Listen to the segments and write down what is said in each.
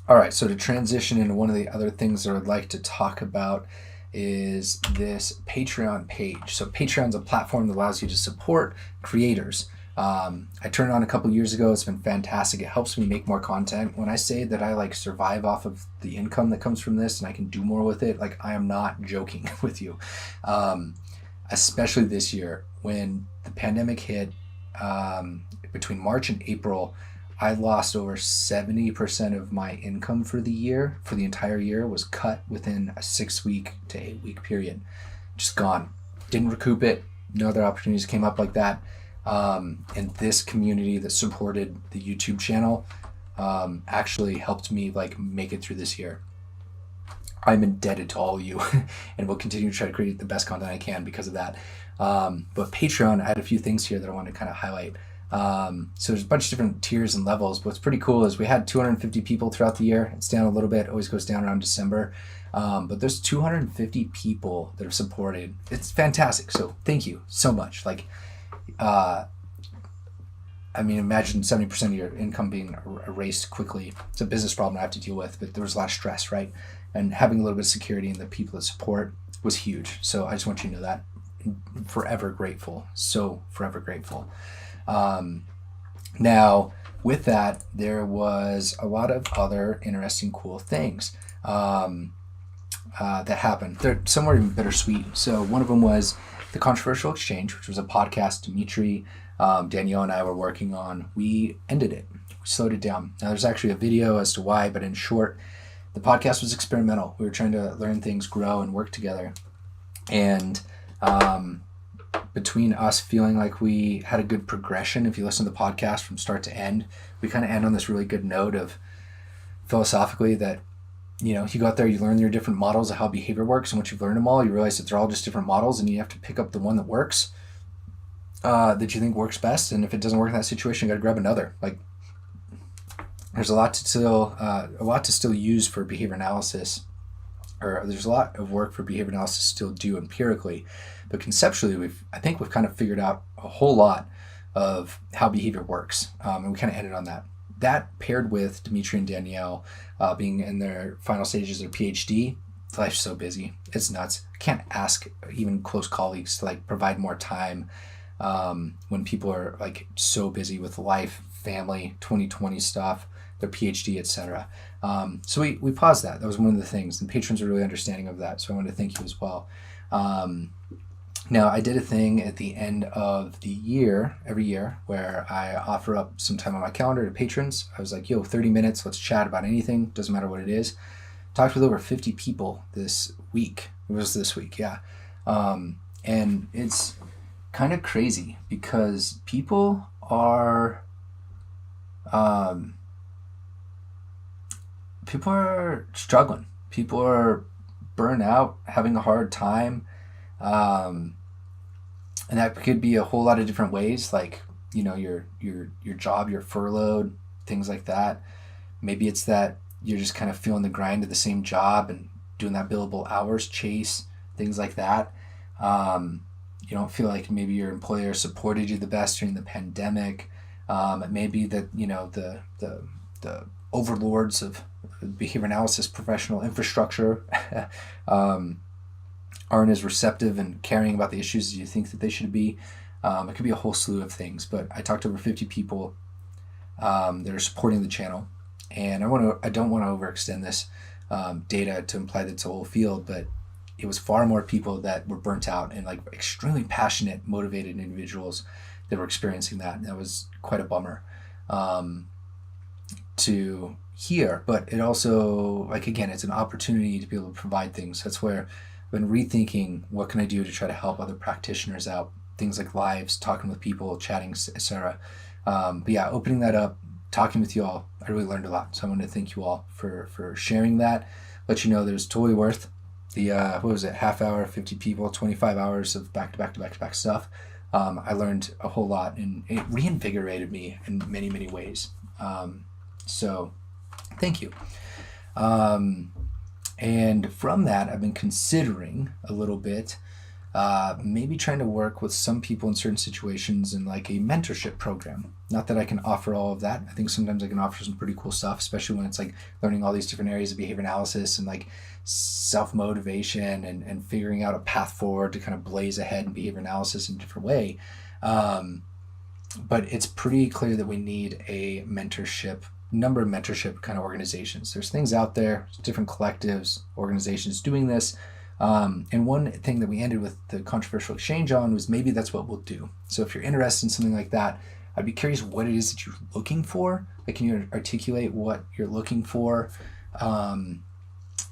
All right, so to transition into one of the other things that I'd like to talk about is this Patreon page. So Patreon's a platform that allows you to support creators. I turned it on a couple years ago. It's been fantastic. It helps me make more content. When I say that I like survive off of the income that comes from this and I can do more with it, like I am not joking with you. Um, Especially this year when the pandemic hit, between March and April, I lost over 70% of my income for the year, for the entire year, was cut within a 6 week to 8 week period. Just gone. Didn't recoup it. No other opportunities came up like that. And this community that supported the YouTube channel actually helped me like make it through this year. I'm indebted to all of you and will continue to try to create the best content I can because of that. But Patreon, I had a few things here that I wanted to kind of highlight. So there's a bunch of different tiers and levels. What's pretty cool is we had 250 people throughout the year. It's down a little bit, always goes down around December. But there's 250 people that have supported. It's fantastic. So thank you so much. Uh, I mean, imagine 70% of your income being erased quickly. It's a business problem I have to deal with, but there was a lot of stress, right? And having a little bit of security in the people that support was huge. So I just want you to know that. Forever grateful. So forever grateful. Um, Now, with that, there was a lot of other interesting, cool things that happened. They're somewhat even bittersweet. So one of them was the Controversial Exchange, which was a podcast Dimitri, Danielle, and I were working on. We ended it. We slowed it down. Now, there's actually a video as to why, but in short, the podcast was experimental. We were trying to learn things, grow, and work together. And between us feeling like we had a good progression, if you listen to the podcast from start to end, we kind of end on this really good note of philosophically that, you know, you go out there, you learn your different models of how behavior works, and once you've learned them all, you realize that they're all just different models, and you have to pick up the one that works, that you think works best. And if it doesn't work in that situation, you got to grab another. Like, there's a lot to still use for behavior analysis, or there's a lot of work for behavior analysis to still do empirically, but conceptually, I think we've kind of figured out a whole lot of how behavior works, and we kind of ended on that. That paired with Dimitri and Danielle being in their final stages of their PhD, life's so busy, it's nuts. I can't ask even close colleagues to like provide more time when people are like so busy with life, family, 2020 stuff, their PhD, etc. So we paused that. That was one of the things, and patrons are really understanding of that. So I wanted to thank you as well. Now, I did a thing at the end of the year, every year, where I offer up some time on my calendar to patrons. I was like, yo, 30 minutes, let's chat about anything, doesn't matter what it is. Talked with over 50 people this week. It was this week, yeah. And it's kind of crazy because um, people are struggling. People are burnt out, having a hard time. Um, and that could be a whole lot of different ways, like, you know, your job, you're furloughed, things like that. Maybe it's that you're just kind of feeling the grind of the same job and doing that billable hours chase, things like that. You don't feel like maybe your employer supported you the best during the pandemic. It may be that, you know, the overlords of behavior analysis professional infrastructure aren't as receptive and caring about the issues as you think that they should be. It could be a whole slew of things, but I talked to over 50 people that are supporting the channel, and I don't want to overextend this data to imply that it's a whole field, but it was far more people that were burnt out and like extremely passionate, motivated individuals that were experiencing that. And that was quite a bummer to hear, but it also, like, again, it's an opportunity to be able to provide things. That's where I've been rethinking what can I do to try to help other practitioners out, things like lives, talking with people, chatting, etc. But yeah, opening that up, talking with you all, I really learned a lot. So I want to thank you all for sharing that. Let you know that it was totally worth the what was it, half hour, 50 people, 25 hours of back to back to back to back stuff. I learned a whole lot, and it reinvigorated me in many, many ways. So thank you. And from that, I've been considering a little bit maybe trying to work with some people in certain situations in like a mentorship program. Not that I can offer all of that. I think sometimes I can offer some pretty cool stuff, especially when it's like learning all these different areas of behavior analysis and like self-motivation and figuring out a path forward to kind of blaze ahead in behavior analysis in a different way. But it's pretty clear that we need a number of mentorship kind of organizations. There's things out there, different collectives, organizations doing this. And one thing that we ended with the controversial exchange on was maybe that's what we'll do. So if you're interested in something like that, I'd be curious what it is that you're looking for. Like, can you articulate what you're looking for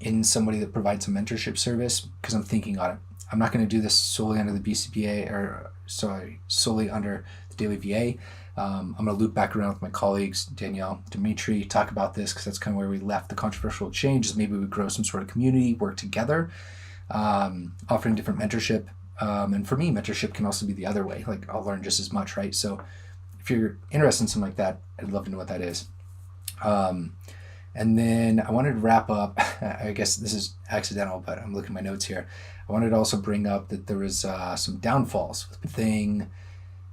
in somebody that provides a mentorship service? Because I'm thinking on it. I'm not going to do this solely under the BCBA solely under the Daily VA. I'm going to loop back around with my colleagues, Danielle, Dimitri, talk about this because that's kind of where we left the controversial exchange, is maybe we grow some sort of community, work together, offering different mentorship. And for me, mentorship can also be the other way. Like, I'll learn just as much, right? So if you're interested in something like that, I'd love to know what that is. And then I wanted to wrap up, I guess this is accidental, but I'm looking at my notes here. I wanted to also bring up that there was some downfalls. The thing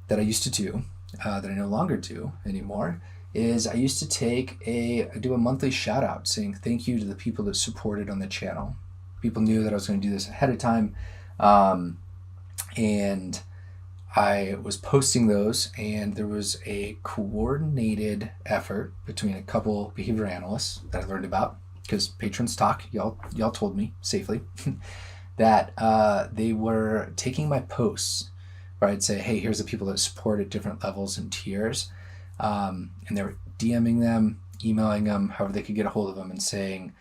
that I used to do, that I no longer do anymore, is I used to do a monthly shout out saying thank you to the people that supported on the channel. People knew that I was going to do this ahead of time. And I was posting those, and there was a coordinated effort between a couple behavior analysts that I learned about, because patrons talk, y'all told me safely, that they were taking my posts where I'd say, hey, here's the people that support at different levels and tiers. And they were DMing them, emailing them, however they could get a hold of them, and saying,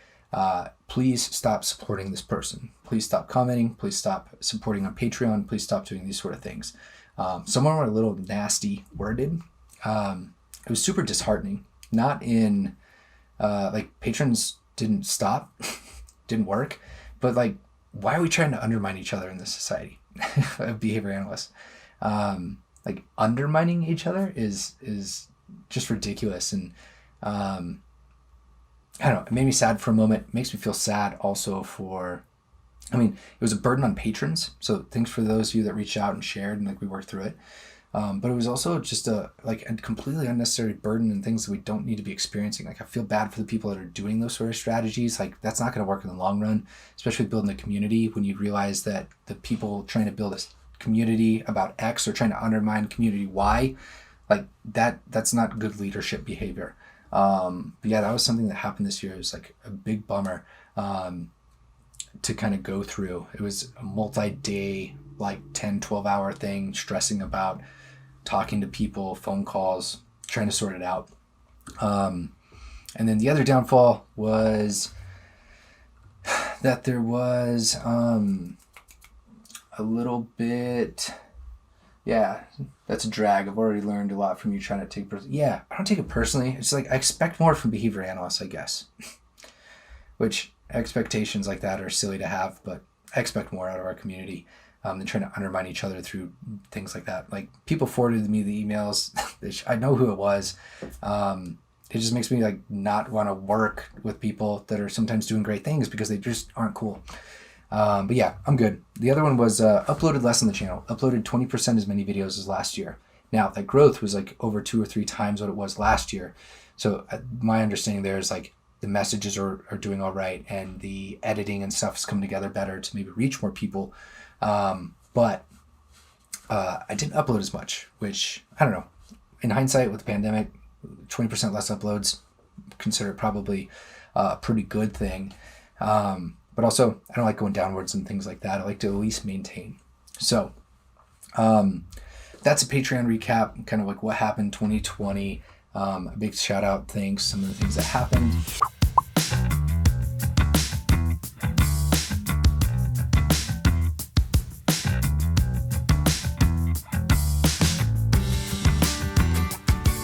please stop supporting this person. Please stop commenting. Please stop supporting on Patreon. Please stop doing these sort of things. Some of them were a little nasty worded. It was super disheartening. Not in, like, patrons didn't stop, didn't work, but like, why are we trying to undermine each other in this society of behavior analysts? Like, undermining each other is just ridiculous. And I don't know, it made me sad for a moment. It makes me feel sad also it was a burden on patrons. So thanks for those of you that reached out and shared, and like, we worked through it. But it was also just a completely unnecessary burden and things that we don't need to be experiencing. Like, I feel bad for the people that are doing those sort of strategies. Like, that's not going to work in the long run, especially building a community, when you realize that the people trying to build a community about X are trying to undermine community Y. Like, that's not good leadership behavior. But yeah, that was something that happened this year. It was like a big bummer to kind of go through. It was a multi-day, like 10, 12-hour thing, stressing about, talking to people, phone calls, trying to sort it out. And then the other downfall was that there was a little bit, yeah, that's a drag. I've already learned a lot from you trying to take yeah, I don't take it personally. It's like, I expect more from behavior analysts, I guess. Which, expectations like that are silly to have, but I expect more out of our community than trying to undermine each other through things like that. Like, people forwarded me the emails. I know who it was. It just makes me like not want to work with people that are sometimes doing great things because they just aren't cool. But yeah, I'm good. The other one was uploaded less on the channel. Uploaded 20% as many videos as last year. Now, that growth was like over 2 or 3 times what it was last year. So my understanding there is like the messages are doing all right, and the editing and stuff is coming together better to maybe reach more people. But I didn't upload as much, which, I don't know. In hindsight, with the pandemic, 20% less uploads, consider it probably a pretty good thing. But also, I don't like going downwards and things like that. I like to at least maintain. So that's a Patreon recap, kind of like what happened 2020. A big shout out, thanks, some of the things that happened.